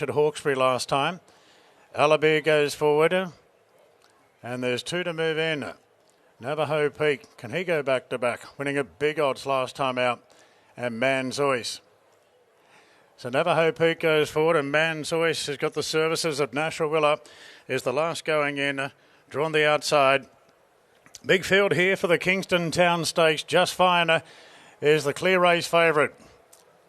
at Hawkesbury last time. Alabir goes forward, and there's two to move in. Navajo Peak, can he go back to back? Winning a big odds last time out, and Manzois. So Navajo Peak goes forward, and Manzois has got the services of Nasrawilla, is the last going in, drawn the outside. Big field here for the Kingston Town Stakes. Just Fine is the clear race favourite.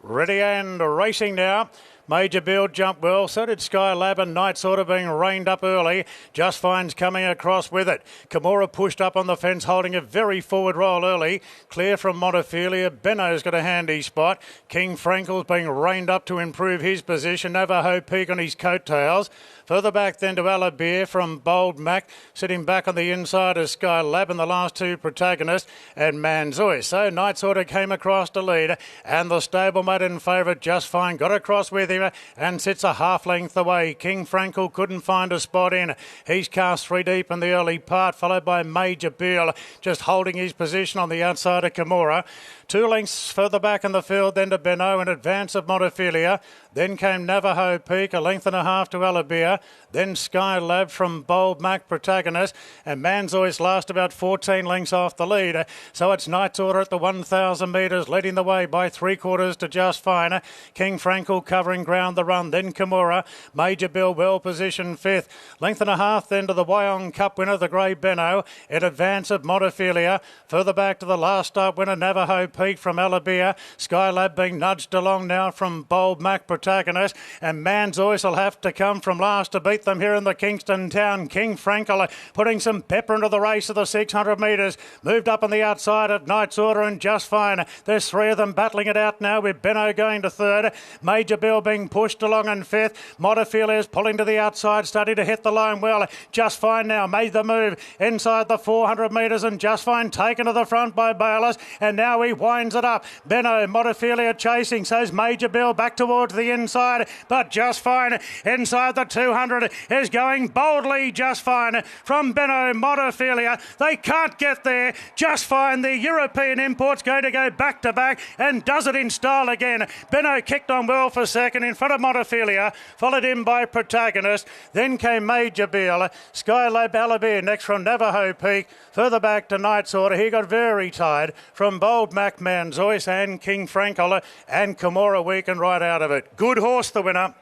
Ready and racing now. Major Build jumped well, so did Skylab, and Night sort of being reined up early. Just Fine's coming across with it. Kimura pushed up on the fence, holding a very forward roll early. Clear from Montefilia. Benno's got a handy spot. King Frankel's being reined up to improve his position. Navajo Peak on his coattails. Further back then to Alabir from Bold Mac, sitting back on the inside of Skylab, and the last two protagonists, and Manzois. So Night sort of came across to lead, and the stablemate in favourite Just Fine got across with him and sits a half length away. King Frankel couldn't find a spot in. He's cast three deep in the early part, followed by Major Beale, just holding his position on the outside of Kimura. 2 lengths further back in the field, then to Benno in advance of Montefilia. Then came Navajo Peak, a length and a half to Alabir. Then Skylab from Bold Mac protagonist, and Manzois last about 14 lengths off the lead. So it's Knight's Order at the 1,000 metres, leading the way by 3/4 to Just Fine. King Frankel covering ground the run, then Kimura. Major Bill well positioned 5th. Length and a half then to the Wyong Cup winner, the Grey Benno, in advance of Montefilia. Further back to the last start winner, Navajo Peak from Alabir. Skylab being nudged along now from Bold Mac protagonist, and Manzois will have to come from last to beat them here in the Kingston Town. King Frankel putting some pepper into the race of the 600 metres. Moved up on the outside of Knight's Order and Just Fine. There's 3 of them battling it out now, with Benno going to 3rd. Major Bill being pushed along in 5th. Montefilia is pulling to the outside, starting to hit the line well. Just Fine now made the move inside the 400 metres, and Just Fine taken to the front by Bayless, and now he winds it up. Benno, Montefilia chasing, so's Major Bill back towards the inside, but Just Fine inside the 200 is going boldly. Just Fine from Benno, Montefilia. They can't get there. Just Fine, the European import's going to go back to back and does it in style again. Benno kicked on well for second in front of Montefilia, followed in by protagonist. Then came Major Bill. Skylab Alabir next from Navajo Peak. Further back to Knight's Order. He got very tired from Bold Mac, Manzois and King Frankel, and Kimura weakened right out of it. Good horse, the winner.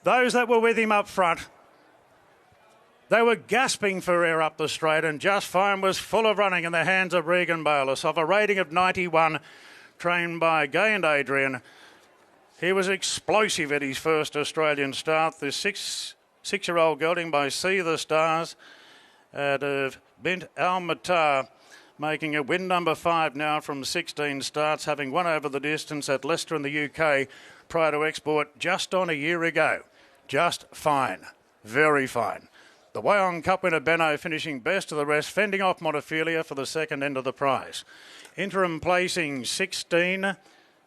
Those that were with him up front, they were gasping for air up the straight, and Just Fine was full of running in the hands of Regan Bayless. Of a rating of 91, trained by Gay and Adrian. He was explosive at his first Australian start. The six-year-old gelding by See the Stars out of Bint Al Matar, making a win number 5 now from 16 starts, having won over the distance at Leicester in the UK prior to export just on a year ago. Just Fine. Very fine. The Wyong Cup winner Benno finishing best of the rest, fending off Montefilia for the second end of the prize. Interim placing 16,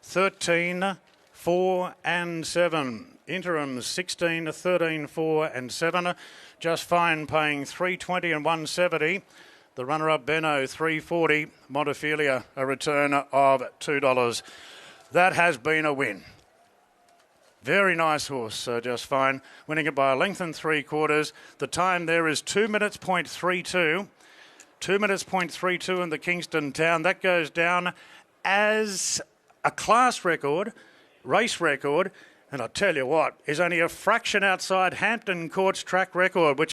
13, 4 and 7. Interim 16, 13, 4 and 7. Just Fine paying $3.20 and $1.70. The runner-up Benno $3.40. Montefilia a return of $2. That has been a win. Very nice horse, Just Fine, winning it by a length and 3/4. The time there is 2 minutes, 0.32. 2 minutes, 0.32 in the Kingston Town. That goes down as a class record, race record, and I tell you what, is only a fraction outside Hampton Court's track record, which